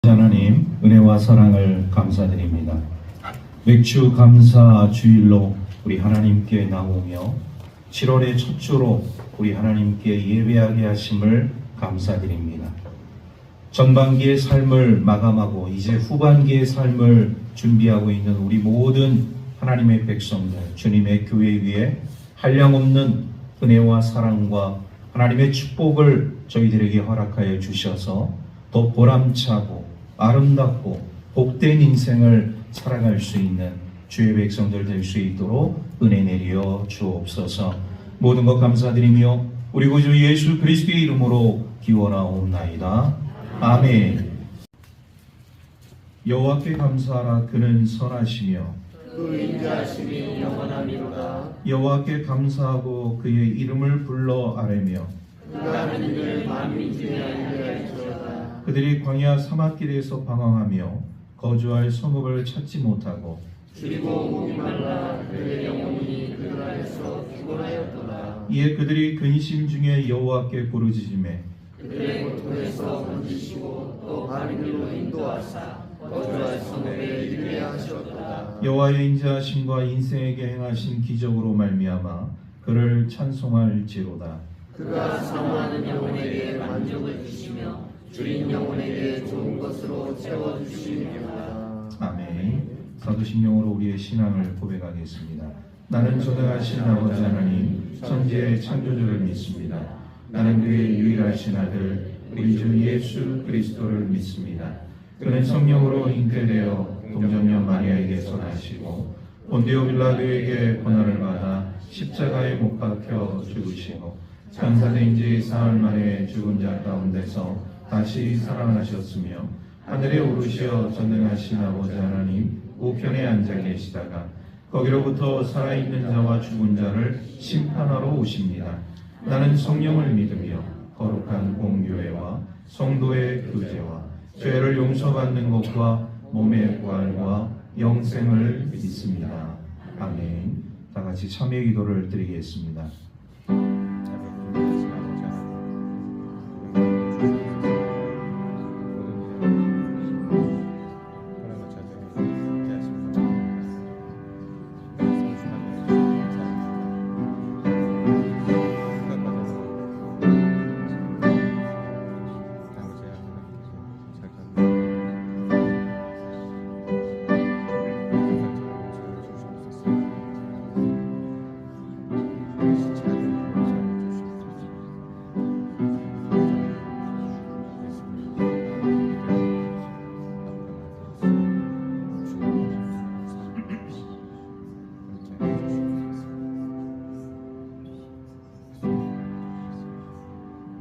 하나님, 은혜와 사랑을 감사드립니다. 맥주 감사 주일로 우리 하나님께 나오며 7월의 첫 주로 우리 하나님께 예배하게 하심을 감사드립니다. 전반기의 삶을 마감하고 이제 후반기의 삶을 준비하고 있는 우리 모든 하나님의 백성들, 주님의 교회 위에 한량없는 은혜와 사랑과 하나님의 축복을 저희들에게 허락하여 주셔서 더 보람차고 아름답고 복된 인생을 살아갈 수 있는 주의 백성들 될 수 있도록 은혜 내려 주옵소서. 모든 것 감사드리며 우리 구주 예수 그리스도의 이름으로 기원하옵나이다. 아멘. 여호와께 감사하라. 그는 선하시며 그 인자하심이 영원하미로다. 여호와께 감사하고 그의 이름을 불러 아뢰며 그가 하는 일을 만민중에 알게 할지어다. 그들이 광야 사막길에서 방황하며 거주할 성읍을 찾지 못하고 그리고 목이 말라 그의 영혼이 그들 안에서 피곤하였도다. 이에 그들이 근심 중에 여호와께 부르짖으매 그들의 고통에서 건지시고 또 바른 길로 인도하사 거주할 성읍에 이르게 하셨도다. 여호와의 인자하심과 인생에게 행하신 기적으로 말미암아 그를 찬송할지로다. 그가 사모하는 영혼에게 만족을 주시며 줄인 영혼에게 좋은 것으로 채워주시리로다. 아멘. 사도신경으로 우리의 신앙을 고백하겠습니다. 나는 전능하신 아버지 하나님 천지의 창조주를 믿습니다. 나는 그의 유일하신 아들 우리 주 예수 그리스도를 믿습니다. 그는 성령으로 잉태되어 동정녀 마리아에게서 나시고 본디오 빌라도에게 고난을 받아 십자가에 못 박혀 죽으시고 장사된 지 사흘 만에 죽은 자 가운데서 다시 살아나셨으며 하늘에 오르시어 전능하신 아버지 하나님 우편에 앉아 계시다가 거기로부터 살아있는 자와 죽은 자를 심판하러 오십니다. 나는 성령을 믿으며 거룩한 공교회와 성도의 교제와 죄를 용서받는 것과 몸의 부활과 영생을 믿습니다. 아멘. 다 같이 참여 기도를 드리겠습니다.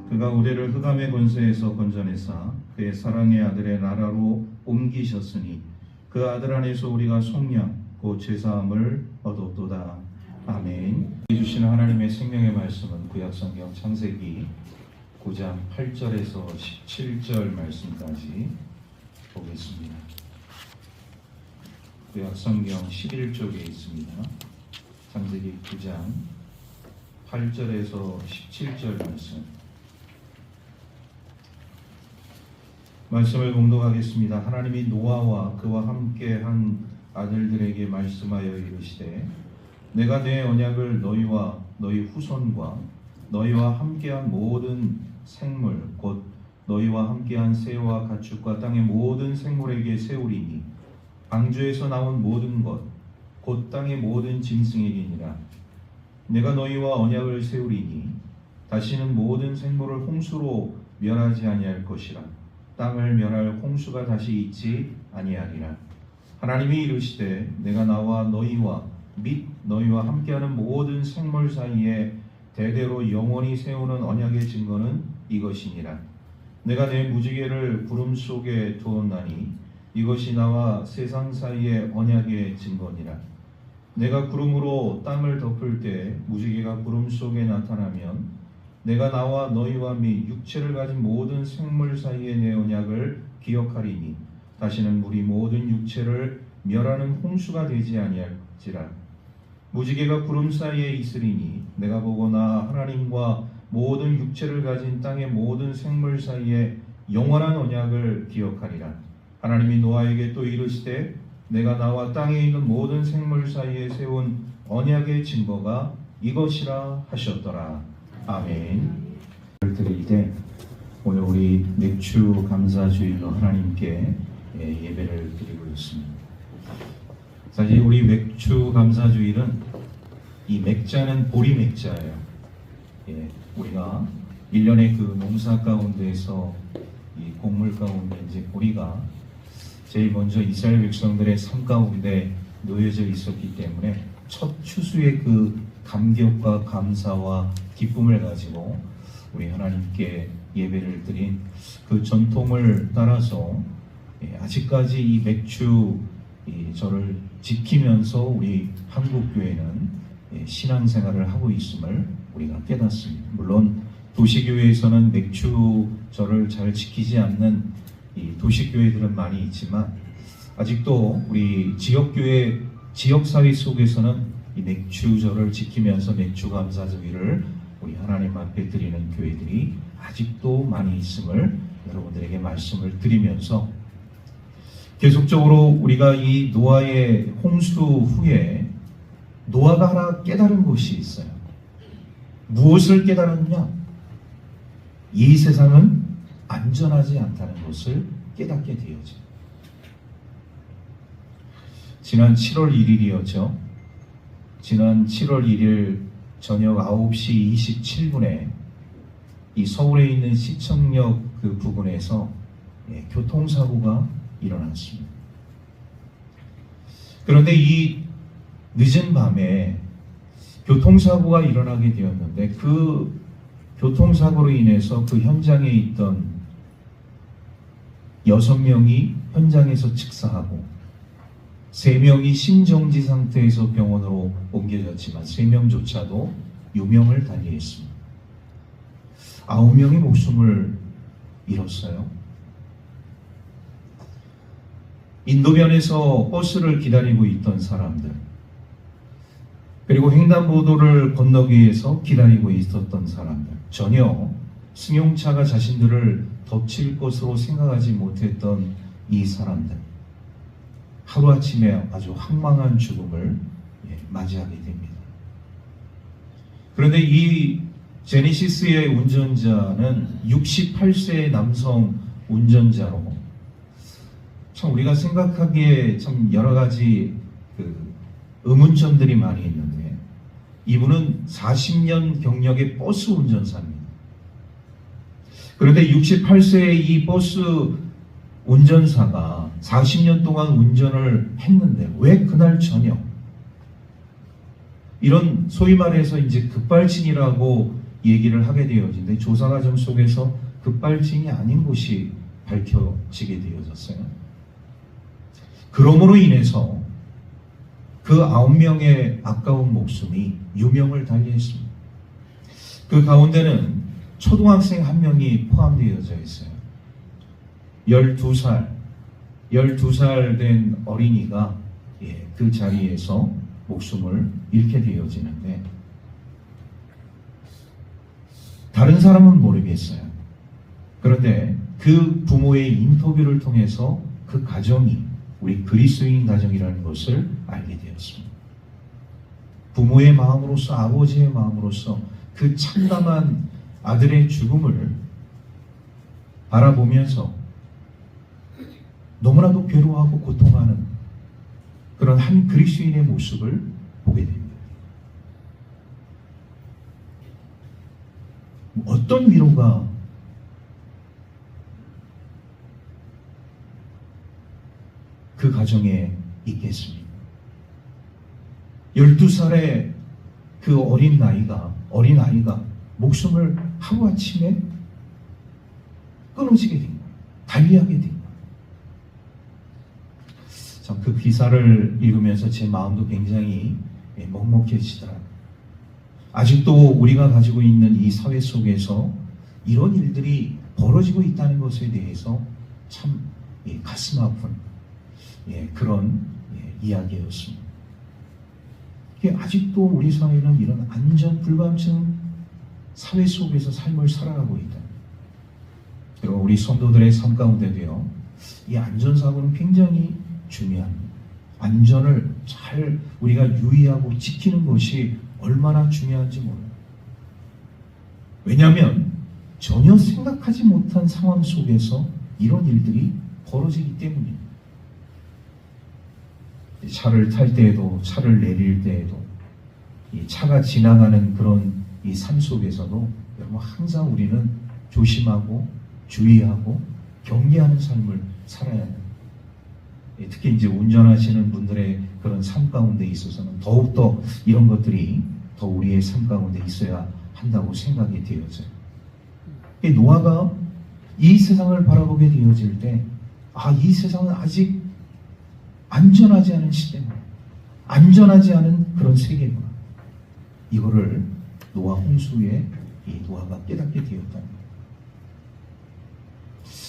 그가 우리를 흑암의 권세에서 건져내사 그의 사랑의 아들의 나라로 옮기셨으니 그 아들 안에서 우리가 속량 곧 제사함을 얻었도다. 아멘. 주시는 하나님의 생명의 말씀은 구약성경 창세기 9장 8절에서 17절 말씀까지 보겠습니다. 구약성경 11쪽에 있습니다. 창세기 9장 8절에서 17절 말씀을 봉독하겠습니다. 하나님이 노아와 그와 함께한 아들들에게 말씀하여 이르시되 내가 내 언약을 너희와 너희 후손과 너희와 함께한 모든 생물 곧 너희와 함께한 새와 가축과 땅의 모든 생물에게 세우리니 방주에서 나온 모든 것 곧 땅의 모든 짐승에게니라. 내가 너희와 언약을 세우리니 다시는 모든 생물을 홍수로 멸하지 아니할 것이라. 땅을 멸할 홍수가 다시 있지 아니하리라. 하나님이 이르시되 내가 나와 너희와 및 너희와 함께하는 모든 생물 사이에 대대로 영원히 세우는 언약의 증거는 이것이니라. 내가 내 무지개를 구름 속에 두었나니 이것이 나와 세상 사이의 언약의 증거니라. 내가 구름으로 땅을 덮을 때 무지개가 구름 속에 나타나면 내가 나와 너희와 및 육체를 가진 모든 생물 사이의 내 언약을 기억하리니 다시는 물이 모든 육체를 멸하는 홍수가 되지 아니할지라. 무지개가 구름 사이에 있으리니 내가 보고 나 하나님과 모든 육체를 가진 땅의 모든 생물 사이에 영원한 언약을 기억하리라. 하나님이 노아에게 또 이르시되 내가 나와 땅에 있는 모든 생물 사이에 세운 언약의 증거가 이것이라 하셨더라. 아멘. 드릴 때 오늘 우리 맥주 감사주일로 하나님께 예배를 드리고 있습니다. 사실 우리 맥주 감사주일은 이 맥자는 보리 맥자예요. 우리가 1년의 그 농사 가운데서 이 곡물 가운데 이제 보리가 제일 먼저 이스라엘 백성들의 삶 가운데 놓여져 있었기 때문에 첫 추수의 그 감격과 감사와 기쁨을 가지고 우리 하나님께 예배를 드린 그 전통을 따라서 아직까지 이 맥주 절을 지키면서 우리 한국교회는 신앙생활을 하고 있음을 우리가 깨닫습니다. 물론 도시교회에서는 맥주절을 잘 지키지 않는 이 도시교회들은 많이 있지만 아직도 우리 지역교회, 지역사회 속에서는 이 맥주절을 지키면서 맥주감사주일을 우리 하나님 앞에 드리는 교회들이 아직도 많이 있음을 여러분들에게 말씀을 드리면서 계속적으로 우리가 이 노아의 홍수 후에 노아가 하나 깨달은 것이 있어요. 무엇을 깨달았느냐? 이 세상은 안전하지 않다는 것을 깨닫게 되어져. 지난 7월 1일이었죠. 지난 7월 1일 저녁 9시 27분에 이 서울에 있는 시청역 그 부근에서 교통사고가 일어났습니다. 그런데 이 늦은 밤에 교통사고가 일어나게 되었는데 그 교통사고로 인해서 그 현장에 있던 6명이 현장에서 즉사하고 3명이 심정지 상태에서 병원으로 옮겨졌지만 3명조차도 유명을 달리했습니다. 9명이 목숨을 잃었어요. 인도변에서 버스를 기다리고 있던 사람들, 그리고 횡단보도를 건너기 위해서 기다리고 있었던 사람들, 전혀 승용차가 자신들을 덮칠 것으로 생각하지 못했던 이 사람들, 하루아침에 아주 황망한 죽음을 맞이하게 됩니다. 그런데 이 제네시스의 운전자는 68세의 남성 운전자로 참 우리가 생각하기에 참 여러 가지 그 의문점들이 많이 있는데 이분은 40년 경력의 버스 운전사입니다. 그런데 68세의 이 버스 운전사가 40년 동안 운전을 했는데 왜 그날 저녁 이런 소위 말해서 이제 급발진이라고 얘기를 하게 되어지는데 조사 과정 속에서 급발진이 아닌 것이 밝혀지게 되어졌어요. 그러므로 인해서 그 9명의 아까운 목숨이 유명을 달리했습니다. 그 가운데는 초등학생 1명이 포함되어져 있어요. 12살 된 어린이가 그 자리에서 목숨을 잃게 되어지는데 다른 사람은 모르겠어요. 그런데 그 부모의 인터뷰를 통해서 그 가정이 우리 그리스도인 가정이라는 것을 알게 되었습니다. 부모의 마음으로서 아버지의 마음으로서 그 참담한 아들의 죽음을 바라보면서 너무나도 괴로워하고 고통하는 그런 한 그리스도인의 모습을 보게 됩니다. 어떤 위로가 그 가정에 있겠습니까? 12살의 그 어린아이가 목숨을 하루아침에 끊어지게 된 거예요. 달리하게 된 거예요. 참 그 기사를 읽으면서 제 마음도 굉장히 먹먹해지더라고요. 아직도 우리가 가지고 있는 이 사회 속에서 이런 일들이 벌어지고 있다는 것에 대해서 참 가슴 아픈 그런 이야기였습니다. 아직도 우리 사회는 이런 안전 불감증 사회 속에서 삶을 살아가고 있다. 그리고 우리 성도들의 삶 가운데도요, 이 안전사고는 굉장히 중요합니다. 안전을 잘 우리가 유의하고 지키는 것이 얼마나 중요한지 몰라요. 왜냐하면 전혀 생각하지 못한 상황 속에서 이런 일들이 벌어지기 때문입니다. 차를 탈 때에도, 차를 내릴 때에도, 이 차가 지나가는 그런 이 삶 속에서도 여러분 항상 우리는 조심하고 주의하고 경계하는 삶을 살아야 합니다. 특히 이제 운전하시는 분들의 그런 삶 가운데 있어서는 더욱더 이런 것들이 더 우리의 삶 가운데 있어야 한다고 생각이 되어져요. 노아가 이 세상을 바라보게 되어질 때, 이 세상은 아직 안전하지 않은 시대구나, 안전하지 않은 그런 세계구나, 이거를 노아 홍수에 이 노아가 깨닫게 되었다.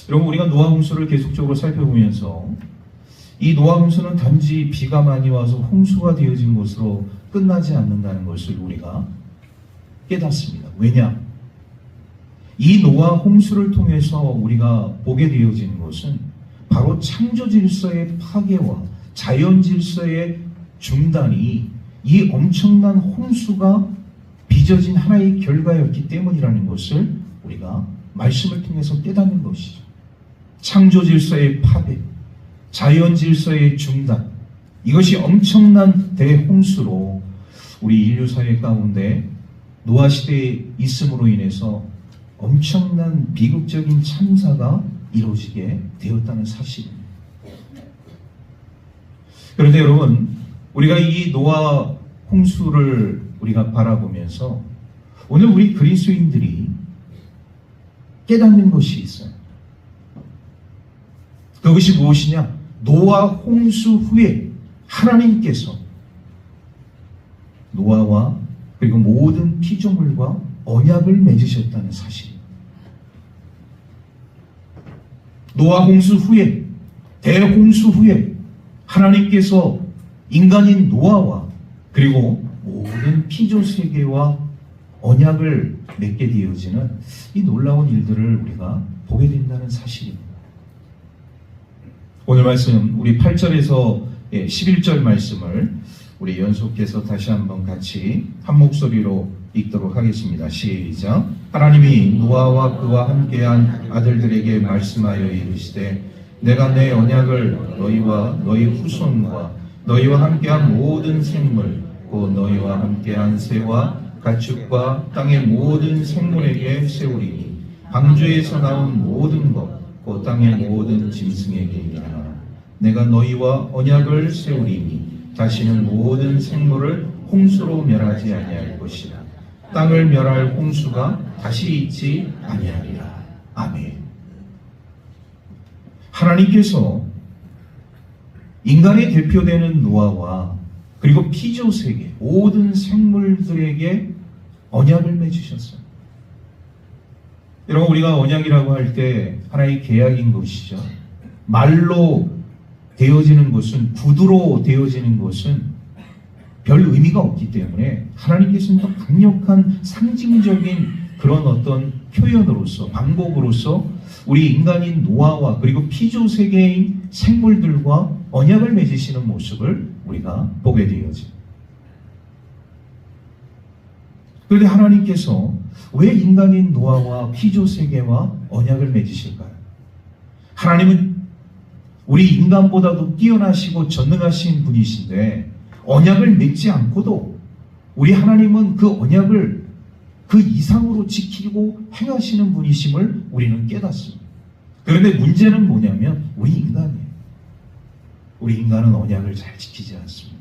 여러분, 우리가 노아 홍수를 계속적으로 살펴보면서 이 노아 홍수는 단지 비가 많이 와서 홍수가 되어진 것으로 끝나지 않는다는 것을 우리가 깨닫습니다. 왜냐? 이 노아 홍수를 통해서 우리가 보게 되어진 것은 바로 창조 질서의 파괴와 자연 질서의 중단이 이 엄청난 홍수가 빚어진 하나의 결과였기 때문이라는 것을 우리가 말씀을 통해서 깨닫는 것이죠. 창조 질서의 파괴, 자연 질서의 중단, 이것이 엄청난 대홍수로 우리 인류 사회 가운데 노아 시대에 있음으로 인해서 엄청난 비극적인 참사가 이루어지게 되었다는 사실입니다. 그런데 여러분, 우리가 이 노아 홍수를 우리가 바라보면서 오늘 우리 그리스도인들이 깨닫는 것이 있어요. 그것이 무엇이냐? 노아 홍수 후에 하나님께서 노아와 그리고 모든 피조물과 언약을 맺으셨다는 사실입니다. 노아 홍수 후에, 대홍수 후에 하나님께서 인간인 노아와 그리고 모든 피조 세계와 언약을 맺게 되어지는 이 놀라운 일들을 우리가 보게 된다는 사실입니다. 오늘 말씀 우리 8절에서 11절 말씀을 우리 연속해서 다시 한번 같이 한 목소리로 읽도록 하겠습니다. 시작. 하나님이 노아와 그와 함께한 아들들에게 말씀하여 이르시되 내가 내 언약을 너희와 너희 후손과 너희와 함께한 모든 생물 곧 너희와 함께한 새와 가축과 땅의 모든 생물에게 세우리니 방주에서 나온 모든 것 곧 땅의 모든 짐승에게이라. 내가 너희와 언약을 세우리니 다시는 모든 생물을 홍수로 멸하지 아니할 것이라. 땅을 멸할 홍수가 다시 있지 아니하리라. 아멘. 하나님께서 인간의 대표되는 노아와 그리고 피조 세계 모든 생물들에게 언약을 맺으셨어요. 여러분, 우리가 언약이라고 할 때 하나의 계약인 것이죠. 말로 되어지는 것은, 구두로 되어지는 것은 별 의미가 없기 때문에 하나님께서는 더 강력한 상징적인 그런 어떤 표현으로서, 방법으로서 우리 인간인 노아와 그리고 피조 세계인 생물들과 언약을 맺으시는 모습을 우리가 보게 되어집니다. 그런데 하나님께서 왜 인간인 노아와 피조 세계와 언약을 맺으실까요? 하나님은 우리 인간보다도 뛰어나시고 전능하신 분이신데 언약을 맺지 않고도 우리 하나님은 그 언약을 그 이상으로 지키고 행하시는 분이심을 우리는 깨닫습니다. 그런데 문제는 뭐냐면 우리 인간이에요. 우리 인간은 언약을 잘 지키지 않습니다.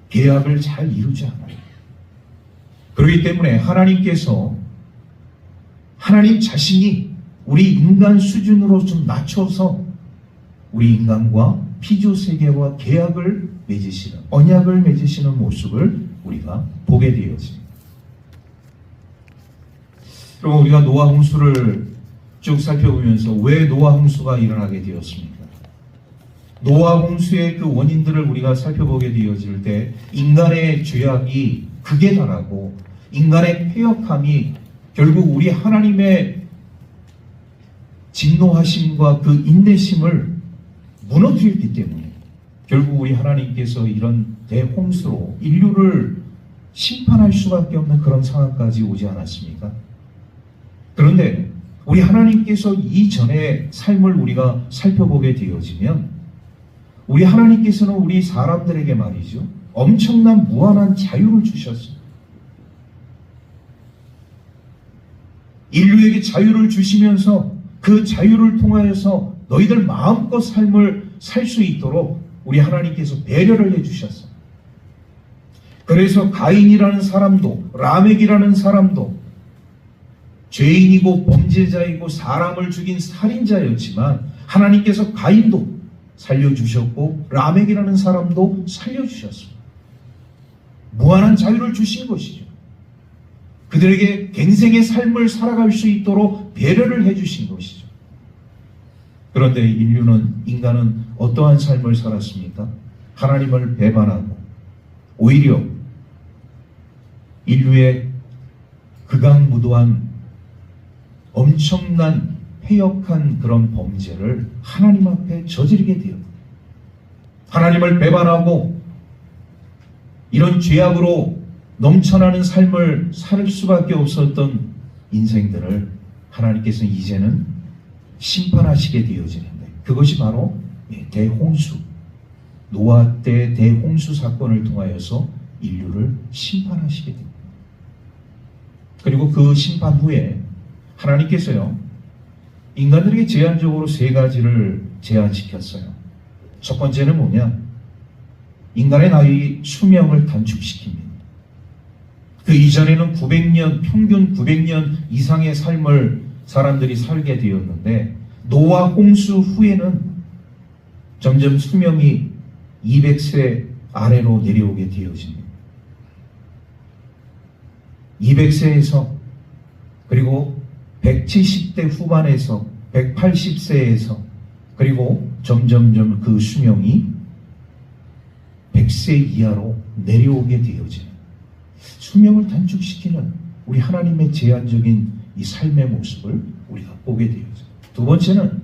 계약을 잘 이루지 않아요. 그렇기 때문에 하나님께서 하나님 자신이 우리 인간 수준으로 좀 낮춰서 우리 인간과 피조 세계와 계약을 맺으시는, 언약을 맺으시는 모습을 우리가 보게 되어집니다. 그럼 우리가 노아 홍수를 쭉 살펴보면서 왜 노아 홍수가 일어나게 되었습니까? 노아 홍수의 그 원인들을 우리가 살펴보게 되어질 때 인간의 죄악이 극에 달하고 인간의 패역함이 결국 우리 하나님의 진노하심과 그 인내심을 무너뜨렸기 때문에 결국 우리 하나님께서 이런 대홍수로 인류를 심판할 수밖에 없는 그런 상황까지 오지 않았습니까? 그런데 우리 하나님께서 이전의 삶을 우리가 살펴보게 되어지면 우리 하나님께서는 우리 사람들에게 말이죠, 엄청난 무한한 자유를 주셨습니다. 인류에게 자유를 주시면서 그 자유를 통하여서 너희들 마음껏 삶을 살 수 있도록 우리 하나님께서 배려를 해주셨어요. 그래서 가인이라는 사람도 라멕이라는 사람도 죄인이고 범죄자이고 사람을 죽인 살인자였지만 하나님께서 가인도 살려주셨고 라멕이라는 사람도 살려주셨습니다. 무한한 자유를 주신 것이죠. 그들에게 갱생의 삶을 살아갈 수 있도록 배려를 해주신 것이죠. 그런데 인간은 어떠한 삶을 살았습니까? 하나님을 배반하고 오히려 인류의 극악무도한 엄청난 패역한 그런 범죄를 하나님 앞에 저지르게 되었다. 하나님을 배반하고 이런 죄악으로 넘쳐나는 삶을 살 수밖에 없었던 인생들을 하나님께서는 이제는 심판하시게 되어지는데, 그것이 바로 대홍수, 노아 때 대홍수 사건을 통하여서 인류를 심판하시게 됩니다. 그리고 그 심판 후에 하나님께서요, 인간들에게 제한적으로 세 가지를 제한시켰어요. 첫 번째는 뭐냐? 인간의 나이 수명을 단축시킵니다. 그 이전에는 900년, 평균 900년 이상의 삶을 사람들이 살게 되었는데, 노아 홍수 후에는 점점 수명이 200세 아래로 내려오게 되어집니다. 200세에서 그리고 170대 후반에서 180세에서 그리고 점점점 그 수명이 100세 이하로 내려오게 되어집니다. 수명을 단축시키는 우리 하나님의 제한적인 이 삶의 모습을 우리가 보게 되어집니다. 두 번째는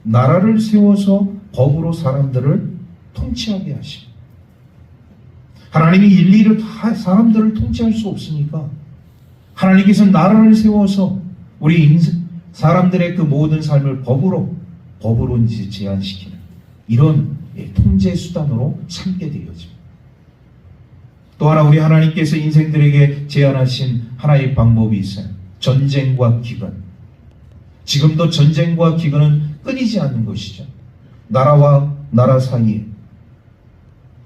나라를 세워서 법으로 사람들을 통치하게 하십니다. 하나님이 일일이 다 사람들을 통치할 수 없으니까 하나님께서 나라를 세워서 우리 사람들의 그 모든 삶을 법으로 이제 제한시키는 이런 통제 수단으로 삼게 되어집니다. 또 하나 우리 하나님께서 인생들에게 제안하신 하나의 방법이 있어요. 전쟁과 기근. 지금도 전쟁과 기근은 끊이지 않는 것이죠. 나라와 나라 사이에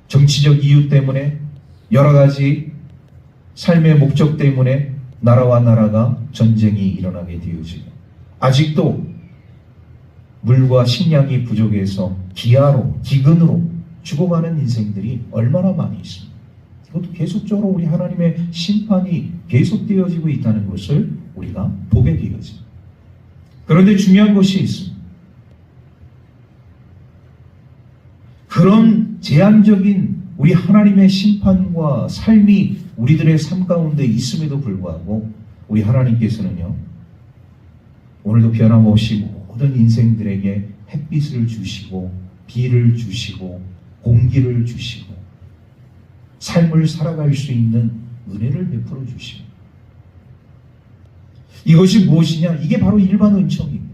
정치적 이유 때문에 여러 가지 삶의 목적 때문에 나라와 나라가 전쟁이 일어나게 되어지고, 아직도 물과 식량이 부족해서 기아로, 기근으로 죽어가는 인생들이 얼마나 많이 있습니다. 이것도 계속적으로 우리 하나님의 심판이 계속되어지고 있다는 것을 우리가 보게 되어집니다. 그런데 중요한 것이 있습니다. 그런 제한적인 우리 하나님의 심판과 삶이 우리들의 삶 가운데 있음에도 불구하고 우리 하나님께서는요, 오늘도 변함없이 모든 인생들에게 햇빛을 주시고 비를 주시고 공기를 주시고 삶을 살아갈 수 있는 은혜를 베풀어 주십니다. 이것이 무엇이냐? 이게 바로 일반 은총입니다.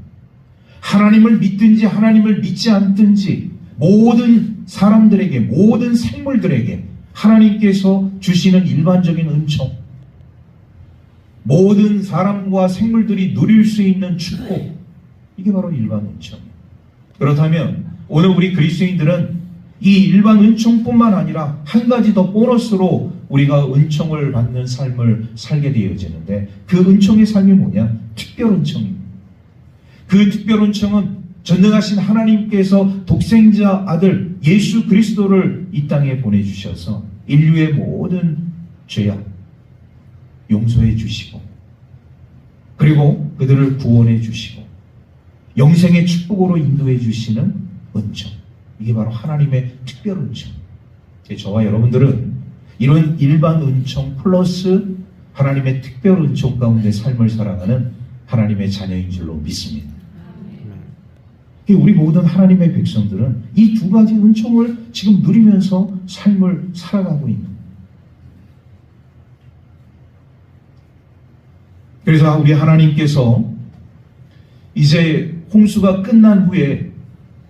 하나님을 믿든지 하나님을 믿지 않든지 모든 사람들에게, 모든 생물들에게 하나님께서 주시는 일반적인 은총, 모든 사람과 생물들이 누릴 수 있는 축복, 이게 바로 일반 은총입니다. 그렇다면 오늘 우리 그리스도인들은 이 일반 은총뿐만 아니라 한 가지 더 보너스로 우리가 은총을 받는 삶을 살게 되어지는데, 그 은총의 삶이 뭐냐? 특별 은총입니다. 그 특별 은총은 전능하신 하나님께서 독생자 아들 예수 그리스도를 이 땅에 보내주셔서 인류의 모든 죄악 용서해 주시고, 그리고 그들을 구원해 주시고 영생의 축복으로 인도해 주시는 은총, 이게 바로 하나님의 특별 은총. 저와 여러분들은 이런 일반 은총 플러스 하나님의 특별 은총 가운데 삶을 살아가는 하나님의 자녀인 줄로 믿습니다. 우리 모든 하나님의 백성들은 이 두 가지 은총을 지금 누리면서 삶을 살아가고 있는 거예요. 그래서 우리 하나님께서 이제 홍수가 끝난 후에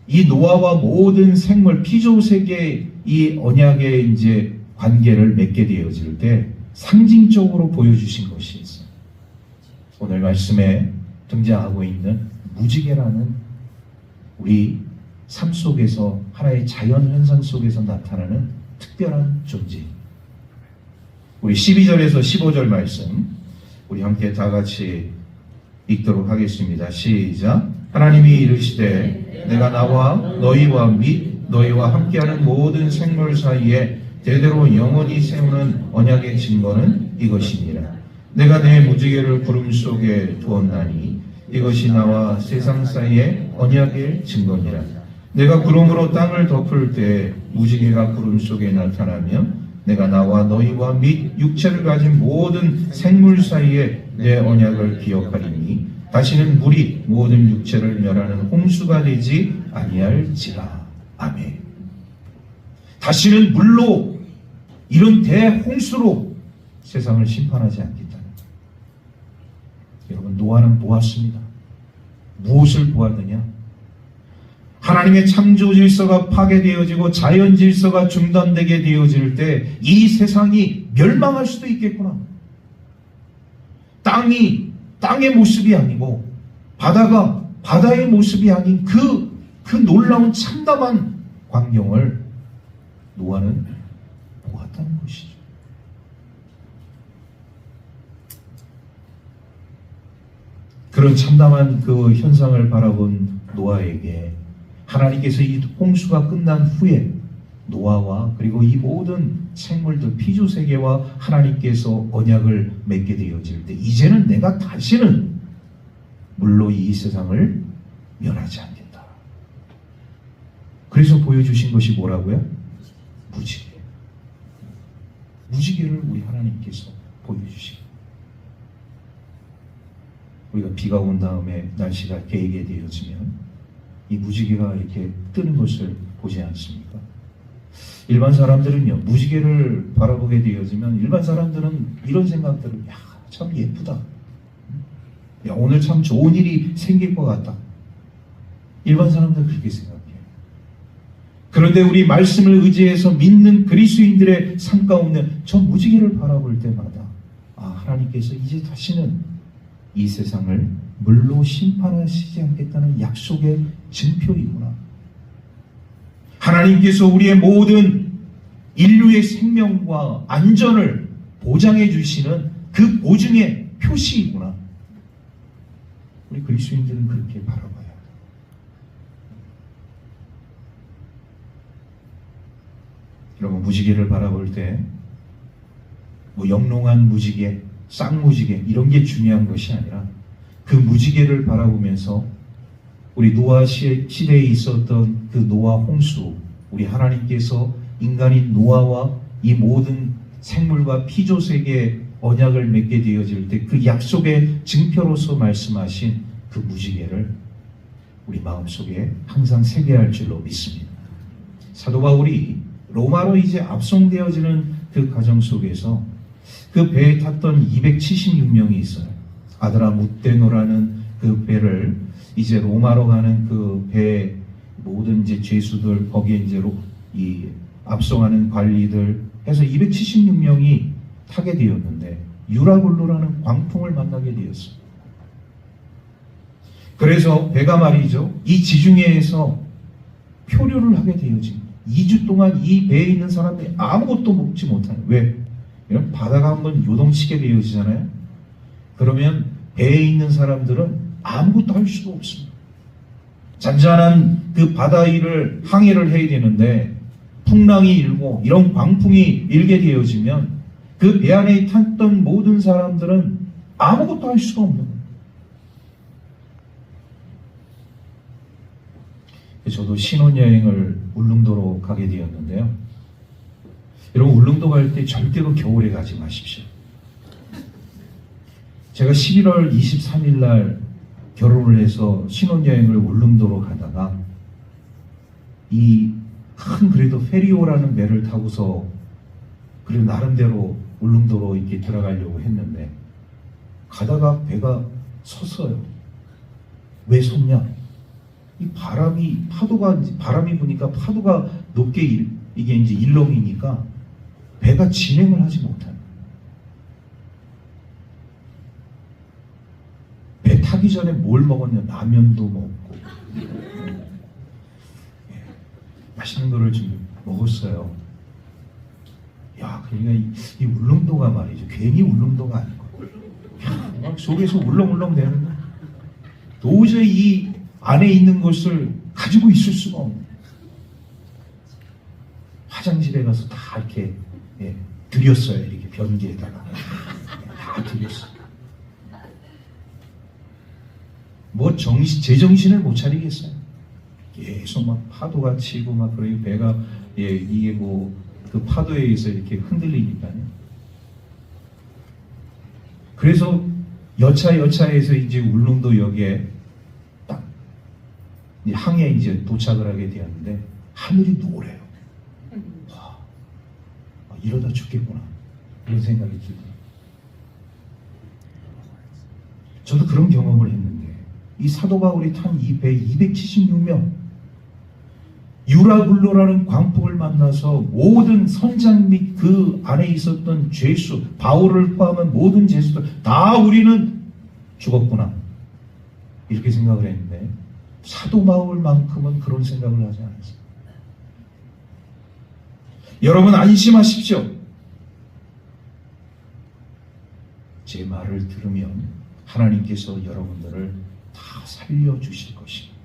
이 노아와 모든 생물 피조세계의 이 언약의 이제 관계를 맺게 되어질 때 상징적으로 보여주신 것이 있어요. 오늘 말씀에 등장하고 있는 무지개라는 우리 삶 속에서 하나의 자연 현상 속에서 나타나는 특별한 존재. 우리 12절에서 15절 말씀 우리 함께 다 같이 읽도록 하겠습니다. 시작. 하나님이 이르시되 내가 나와 너희와 및 너희와 함께하는 모든 생물 사이에 대대로 영원히 세우는 언약의 증거는 이것이니라. 내가 내 무지개를 구름 속에 두었나니 이것이 나와 세상 사이의 언약의 증거니라. 내가 구름으로 땅을 덮을 때 무지개가 구름 속에 나타나면 내가 나와 너희와 및 육체를 가진 모든 생물 사이에 내 언약을 기억하리니 다시는 물이 모든 육체를 멸하는 홍수가 되지 아니할지라. 아멘. 다시는 물로 이런 대홍수로 세상을 심판하지 않겠다. 여러분, 노아는 보았습니다. 무엇을 보았느냐? 하나님의 창조 질서가 파괴되어지고 자연 질서가 중단되게 되어질 때 이 세상이 멸망할 수도 있겠구나. 땅이 땅의 모습이 아니고 바다가 바다의 모습이 아닌 그 놀라운 참담한 광경을 노아는 보았다는 것이죠. 그런 참담한 그 현상을 바라본 노아에게 하나님께서 이 홍수가 끝난 후에 노아와 그리고 이 모든 생물들 피조세계와 하나님께서 언약을 맺게 되어질 때 이제는 내가 다시는 물로 이 세상을 멸하지 않겠다. 그래서 보여주신 것이 뭐라고요? 무지개. 무지개를 우리 하나님께서 보여주시고 우리가 비가 온 다음에 날씨가 개게 되어지면 이 무지개가 이렇게 뜨는 것을 보지 않습니까? 일반 사람들은요, 무지개를 바라보게 되어지면 일반 사람들은 이런 생각들을 참 예쁘다. 야, 오늘 참 좋은 일이 생길 것 같다. 일반 사람들은 그렇게 생각해요. 그런데 우리 말씀을 의지해서 믿는 그리스도인들의 삶 가운데 저 무지개를 바라볼 때마다 하나님께서 이제 다시는 이 세상을 물로 심판하시지 않겠다는 약속의 증표이구나. 하나님께서 우리의 모든 인류의 생명과 안전을 보장해 주시는 그 보증의 표시이구나. 우리 그리스도인들은 그렇게 바라봐야 합니다. 여러분, 무지개를 바라볼 때 뭐 영롱한 무지개, 쌍무지개 이런 게 중요한 것이 아니라 그 무지개를 바라보면서 우리 노아 시대에 있었던 그 노아 홍수, 우리 하나님께서 인간인 노아와 이 모든 생물과 피조세계의 언약을 맺게 되어질 때 그 약속의 증표로서 말씀하신 그 무지개를 우리 마음속에 항상 새겨야 할 줄로 믿습니다. 사도 바울이 로마로 이제 압송되어지는 그 과정 속에서 그 배에 탔던 276명이 있어요. 아드라무테노라는 그 배를 이제 로마로 가는 그 배의 모든 이제 죄수들 거기에 이제 이 압송하는 관리들 해서 276명이 타게 되었는데 유라굴로라는 광풍을 만나게 되었어요. 그래서 배가 말이죠, 이 지중해에서 표류를 하게 되어진 2주 동안 이 배에 있는 사람들이 아무것도 먹지 못하는. 왜? 이런 바다가 한번 요동치게 되어지잖아요. 그러면 배에 있는 사람들은 아무것도 할 수가 없습니다. 잔잔한 그 바다 위를 항해를 해야 되는데 풍랑이 일고 이런 광풍이 일게 되어지면 그 배 안에 탔던 모든 사람들은 아무것도 할 수가 없는 거예요. 저도 신혼여행을 울릉도로 가게 되었는데요. 여러분, 울릉도 갈 때 절대로 겨울에 가지 마십시오. 제가 11월 23일 날 결혼을 해서 신혼여행을 울릉도로 가다가 이 큰 그래도 페리오라는 배를 타고서 그래도 나름대로 울릉도로 이렇게 들어가려고 했는데 가다가 배가 섰어요. 왜 섰냐? 이 바람이 부니까 파도가 높게 이게 이제 일렁이니까 배가 진행을 하지 못하는. 배 타기 전에 뭘 먹었냐? 라면도 먹고 맛있는 거를 좀 먹었어요. 야, 그러니까 이 울릉도가 말이죠. 괜히 울릉도가 아니고 막 속에서 울렁울렁 대는데 도저히 이 안에 있는 것을 가지고 있을 수가 없는. 화장실에 가서 다 이렇게 들였어요. 이렇게 변기에다가 다 들였어요. 뭐 제정신을 못 차리겠어요. 계속 막 파도가 치고 막 그러니 배가 이게 뭐 그 파도에 의해서 이렇게 흔들리니까요. 그래서 여차에서 이제 울릉도역에 딱 항에 이제 도착을 하게 되었는데 하늘이 노래요. 와, 이러다 죽겠구나 이런 생각이 들어요. 저도 그런 경험을 했는데 이 사도 바울이 탄 이 배 276명 유라굴로라는 광폭을 만나서 모든 선장 및 그 안에 있었던 죄수 바울을 포함한 모든 죄수들 다 우리는 죽었구나 이렇게 생각을 했는데 사도 바울만큼은 그런 생각을 하지 않았어요. 여러분 안심하십시오. 제 말을 들으면 하나님께서 여러분들을 다 살려주실 것입니다.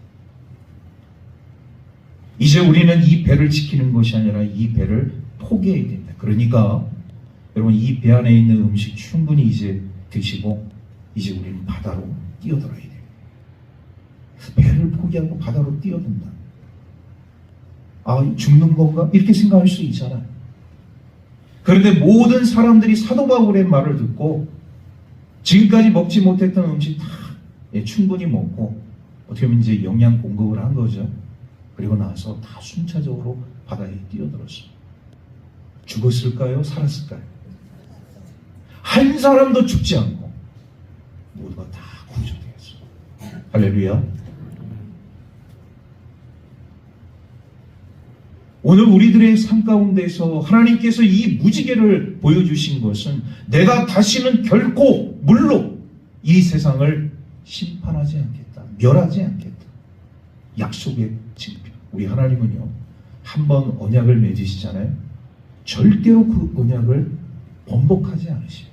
이제 우리는 이 배를 지키는 것이 아니라 이 배를 포기해야 됩니다. 그러니까 여러분 이 배 안에 있는 음식 충분히 이제 드시고 이제 우리는 바다로 뛰어들어야 돼요. 배를 포기하고 바다로 뛰어든다. 아, 죽는 건가? 이렇게 생각할 수 있잖아요. 그런데 모든 사람들이 사도 바울의 말을 듣고 지금까지 먹지 못했던 음식 다 충분히 먹고 어떻게 보면 이제 영양 공급을 한 거죠. 그리고 나서 다 순차적으로 바다에 뛰어들었어요. 죽었을까요? 살았을까요? 한 사람도 죽지 않고 모두가 다 구조되었어요. 할렐루야. 오늘 우리들의 삶 가운데서 하나님께서 이 무지개를 보여주신 것은 내가 다시는 결코 물로 이 세상을 심판하지 않겠다. 멸하지 않겠다. 약속의 증표. 우리 하나님은요, 한번 언약을 맺으시잖아요. 절대로 그 언약을 번복하지 않으시요.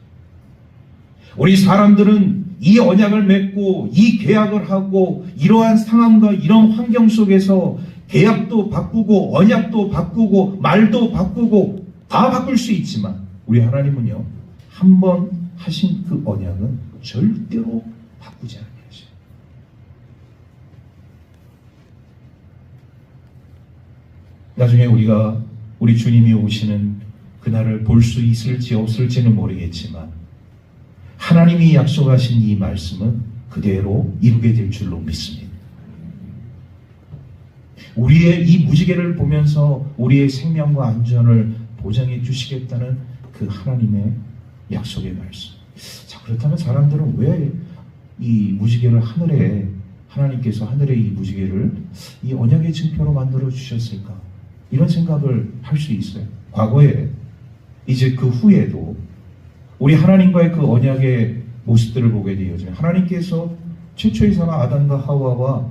우리 사람들은 이 언약을 맺고 이 계약을 하고 이러한 상황과 이런 환경 속에서 계약도 바꾸고 언약도 바꾸고 말도 바꾸고 다 바꿀 수 있지만 우리 하나님은요, 한번 하신 그 언약은 절대로 바꾸지 않으세요. 나중에 우리 주님이 오시는 그날을 볼 수 있을지 없을지는 모르겠지만 하나님이 약속하신 이 말씀은 그대로 이루게 될 줄로 믿습니다. 우리의 이 무지개를 보면서 우리의 생명과 안전을 보장해 주시겠다는 그 하나님의 약속의 말씀. 자, 그렇다면 사람들은 왜 이 무지개를 하나님께서 하늘에 이 무지개를 이 언약의 증표로 만들어 주셨을까? 이런 생각을 할 수 있어요. 과거에 이제 그 후에도 우리 하나님과의 그 언약의 모습들을 보게 되어지면 하나님께서 최초의 사람 아담과 하와와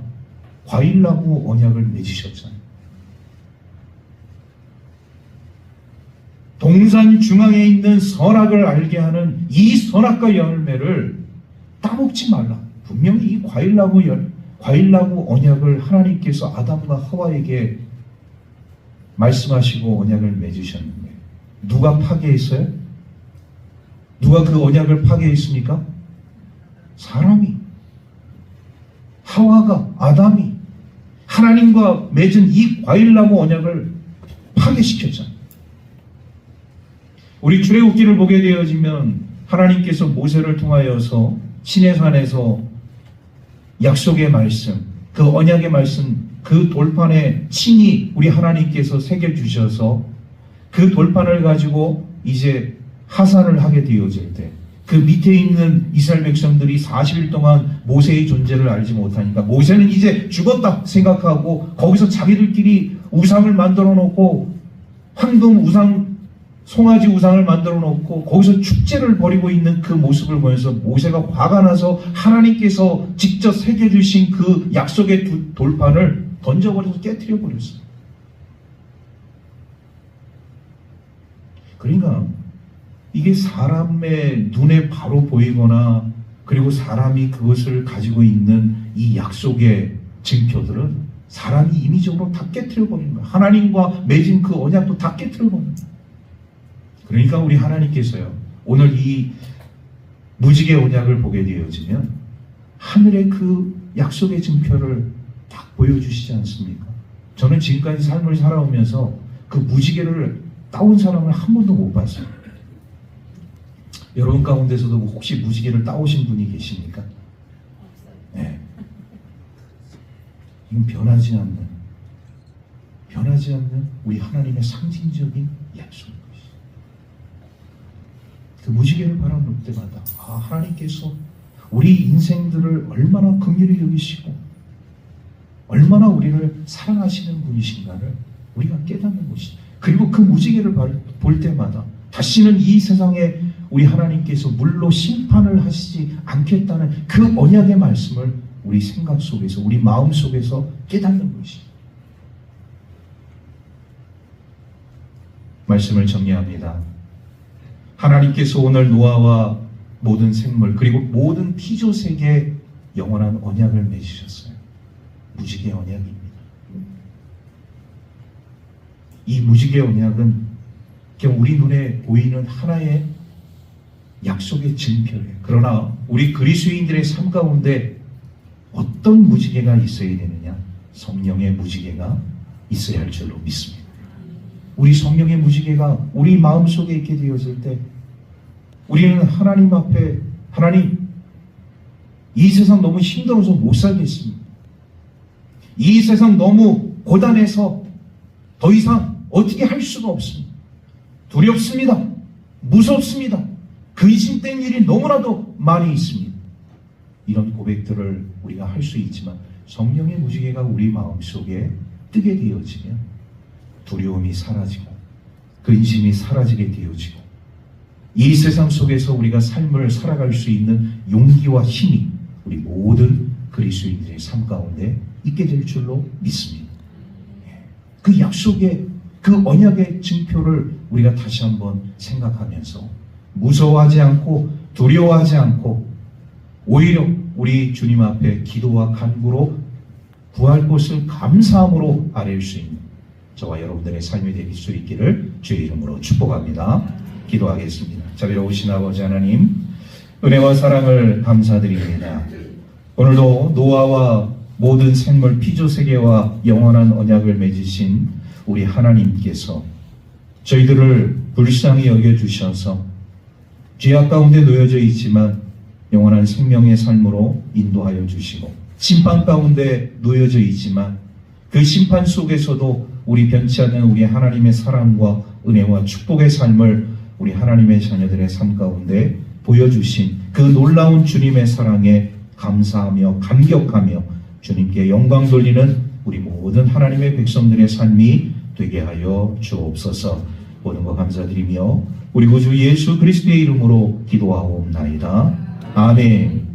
과일나무 언약을 맺으셨잖아요. 동산 중앙에 있는 선악을 알게 하는 이 선악과 열매를 따먹지 말라. 분명히 이 과일나무 언약을 하나님께서 아담과 하와에게 말씀하시고 언약을 맺으셨는데 누가 파괴했어요? 누가 그 언약을 파괴했습니까? 사람이, 하와가, 아담이 하나님과 맺은 이 과일나무 언약을 파괴시켰잖아요. 우리 출애굽기를 보게 되어지면 하나님께서 모세를 통하여서 시내산에서 약속의 말씀, 그 언약의 말씀, 그 돌판에 친히 우리 하나님께서 새겨주셔서 그 돌판을 가지고 이제 하산을 하게 되어질 때, 그 밑에 있는 이스라엘 백성들이 40일 동안 모세의 존재를 알지 못하니까 모세는 이제 죽었다 생각하고 거기서 자기들끼리 우상을 만들어 놓고 황금 우상, 송아지 우상을 만들어 놓고 거기서 축제를 벌이고 있는 그 모습을 보면서 모세가 화가 나서 하나님께서 직접 새겨주신 그 약속의 돌판을 던져버려서 깨트려 버렸어요. 그러니까 이게 사람의 눈에 바로 보이거나 그리고 사람이 그것을 가지고 있는 이 약속의 증표들은 사람이 임의적으로 다 깨트려 버리는 거예요. 하나님과 맺은 그 언약도 다 깨트려 버리는 거예요. 그러니까 우리 하나님께서요, 오늘 이 무지개 언약을 보게 되어지면 하늘의 그 약속의 증표를 딱 보여주시지 않습니까? 저는 지금까지 삶을 살아오면서 그 무지개를 따온 사람을 한 번도 못 봤어요. 여러분 가운데서도 혹시 무지개를 따오신 분이 계십니까? 네. 이건 변하지 않는 우리 하나님의 상징적인 약속인 것이죠. 그 무지개를 바라볼 때마다 하나님께서 우리 인생들을 얼마나 긍휼히 여기시고 얼마나 우리를 사랑하시는 분이신가를 우리가 깨닫는 것이죠. 그리고 그 무지개를 볼 때마다 다시는 이 세상에 우리 하나님께서 물로 심판을 하시지 않겠다는 그 언약의 말씀을 우리 생각 속에서, 우리 마음 속에서 깨닫는 것이죠. 말씀을 정리합니다. 하나님께서 오늘 노아와 모든 생물 그리고 모든 피조세계에 영원한 언약을 맺으셨어요. 무지개 언약입니다. 이 무지개 언약은 그냥 우리 눈에 보이는 하나의 약속의 증표예요. 그러나 우리 그리스도인들의 삶 가운데 어떤 무지개가 있어야 되느냐? 성령의 무지개가 있어야 할 줄로 믿습니다. 우리 성령의 무지개가 우리 마음속에 있게 되어질 때 우리는 하나님 앞에, 하나님, 이 세상 너무 힘들어서 못 살겠습니다. 이 세상 너무 고단해서 더 이상 어떻게 할 수가 없습니다. 두렵습니다. 무섭습니다. 근심된 일이 너무나도 많이 있습니다. 이런 고백들을 우리가 할 수 있지만 성령의 무지개가 우리 마음속에 뜨게 되어지면 두려움이 사라지고 근심이 사라지게 되어지고 이 세상 속에서 우리가 삶을 살아갈 수 있는 용기와 힘이 우리 모든 그리스도인들의 삶 가운데 있게 될 줄로 믿습니다. 그 약속의 그 언약의 증표를 우리가 다시 한번 생각하면서 무서워하지 않고 두려워하지 않고 오히려 우리 주님 앞에 기도와 간구로 구할 것을 감사함으로 아뢰일 수 있는 저와 여러분들의 삶이 될 수 있기를 주의 이름으로 축복합니다. 기도하겠습니다. 자비로우신 아버지 하나님, 은혜와 사랑을 감사드립니다. 오늘도 노아와 모든 생물 피조세계와 영원한 언약을 맺으신 우리 하나님께서 저희들을 불쌍히 여겨주셔서 죄악 가운데 놓여져 있지만 영원한 생명의 삶으로 인도하여 주시고 심판 가운데 놓여져 있지만 그 심판 속에서도 우리 변치 않는 우리 하나님의 사랑과 은혜와 축복의 삶을 우리 하나님의 자녀들의 삶 가운데 보여주신 그 놀라운 주님의 사랑에 감사하며 감격하며 주님께 영광 돌리는 우리 모든 하나님의 백성들의 삶이 되게 하여 주옵소서. 모든 것 감사드리며 우리 구주 예수 그리스도의 이름으로 기도하옵나이다. 아멘.